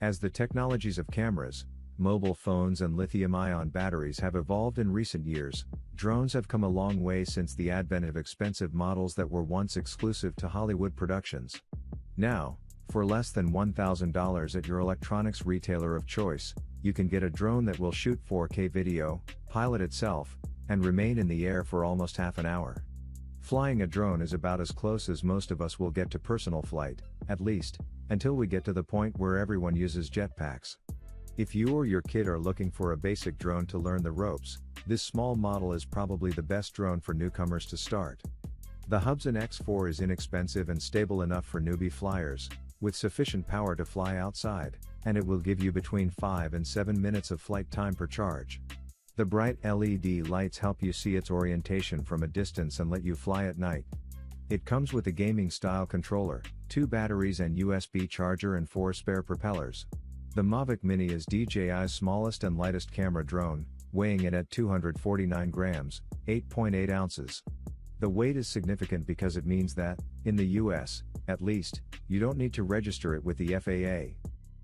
As the technologies of cameras, mobile phones and lithium-ion batteries have evolved in recent years, drones have come a long way since the advent of expensive models that were once exclusive to Hollywood productions. Now, for less than $1,000 at your electronics retailer of choice, you can get a drone that will shoot 4K video, pilot itself, and remain in the air for almost half an hour. Flying a drone is about as close as most of us will get to personal flight, at least, until we get to the point where everyone uses jetpacks. If you or your kid are looking for a basic drone to learn the ropes, this small model is probably the best drone for newcomers to start. The Hubsan X4 is inexpensive and stable enough for newbie flyers, with sufficient power to fly outside, and it will give you between 5 and 7 minutes of flight time per charge. The bright LED lights help you see its orientation from a distance and let you fly at night. It comes with a gaming-style controller, 2 batteries and USB charger and 4 spare propellers. The Mavic Mini is DJI's smallest and lightest camera drone, weighing in at 249 grams, 8.8 ounces. The weight is significant because it means that, in the US, at least, you don't need to register it with the FAA.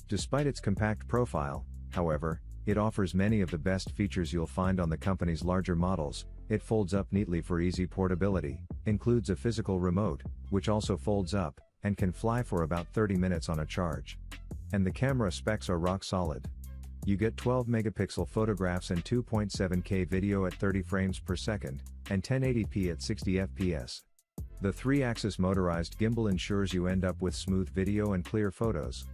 Despite its compact profile, however, it offers many of the best features you'll find on the company's larger models. It folds up neatly for easy portability, includes a physical remote, which also folds up, and can fly for about 30 minutes on a charge. And the camera specs are rock solid. You get 12 megapixel photographs and 2.7K video at 30 frames per second, and 1080p at 60 fps. The 3-axis motorized gimbal ensures you end up with smooth video and clear photos.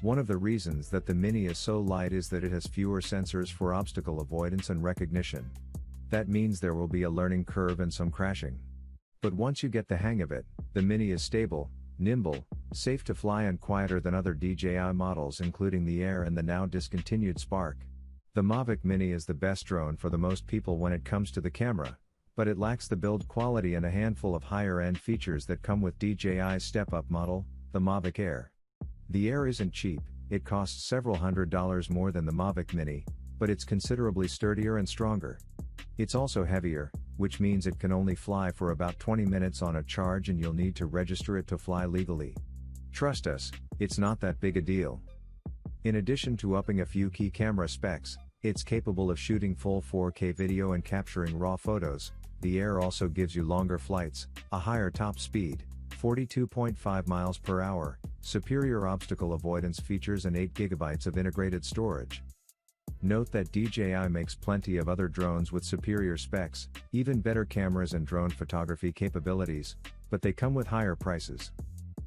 One of the reasons that the Mini is so light is that it has fewer sensors for obstacle avoidance and recognition. That means there will be a learning curve and some crashing. But once you get the hang of it, the Mini is stable, nimble, safe to fly and quieter than other DJI models including the Air and the now discontinued Spark. The Mavic Mini is the best drone for the most people when it comes to the camera, but it lacks the build quality and a handful of higher-end features that come with DJI's step-up model, the Mavic Air. The Air isn't cheap, it costs several $100s more than the Mavic Mini, but it's considerably sturdier and stronger. It's also heavier, which means it can only fly for about 20 minutes on a charge and you'll need to register it to fly legally. Trust us, it's not that big a deal. In addition to upping a few key camera specs, it's capable of shooting full 4K video and capturing raw photos. The Air also gives you longer flights, a higher top speed, 42.5 miles per hour, superior obstacle avoidance features and 8 GB of integrated storage. Note that DJI makes plenty of other drones with superior specs, even better cameras and drone photography capabilities, but they come with higher prices.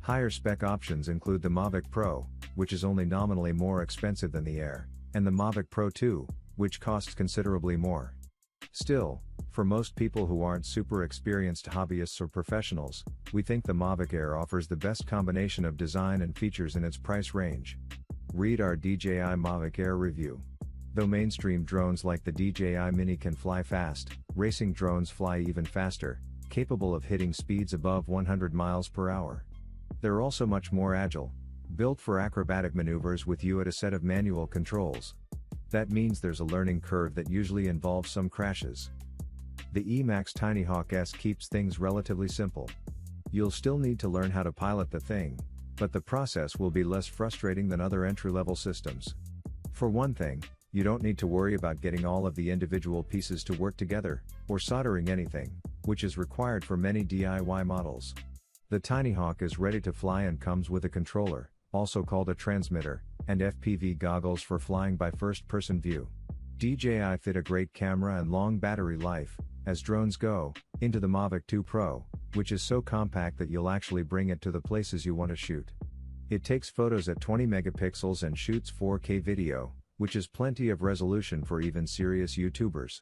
Higher spec options include the Mavic Pro, which is only nominally more expensive than the Air, and the Mavic Pro 2, which costs considerably more. Still, for most people who aren't super experienced hobbyists or professionals, we think the Mavic Air offers the best combination of design and features in its price range. Read our DJI Mavic Air review. Though mainstream drones like the DJI Mini can fly fast, racing drones fly even faster, capable of hitting speeds above 100 miles per hour. They're also much more agile, built for acrobatic maneuvers with you at a set of manual controls. That means there's a learning curve that usually involves some crashes. The DJI Tiny Hawk S keeps things relatively simple. You'll still need to learn how to pilot the thing, but the process will be less frustrating than other entry-level systems. For one thing, you don't need to worry about getting all of the individual pieces to work together, or soldering anything, which is required for many DIY models. The Tiny Hawk is ready to fly and comes with a controller, also called a transmitter, and FPV goggles for flying by first-person view. DJI fit a great camera and long battery life, as drones go, into the Mavic 2 Pro, which is so compact that you'll actually bring it to the places you want to shoot. It takes photos at 20 megapixels and shoots 4K video, which is plenty of resolution for even serious YouTubers.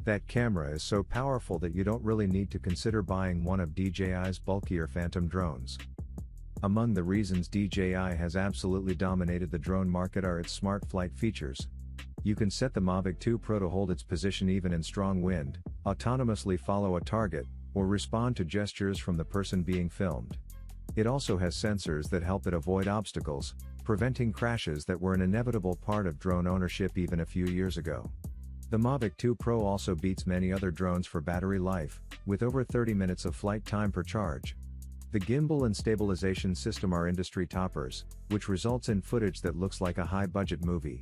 That camera is so powerful that you don't really need to consider buying one of DJI's bulkier Phantom drones. Among the reasons DJI has absolutely dominated the drone market are its smart flight features. You can set the Mavic 2 Pro to hold its position even in strong wind, autonomously follow a target, or respond to gestures from the person being filmed. It also has sensors that help it avoid obstacles, preventing crashes that were an inevitable part of drone ownership even a few years ago. The Mavic 2 Pro also beats many other drones for battery life, with over 30 minutes of flight time per charge. The gimbal and stabilization system are industry toppers, which results in footage that looks like a high-budget movie.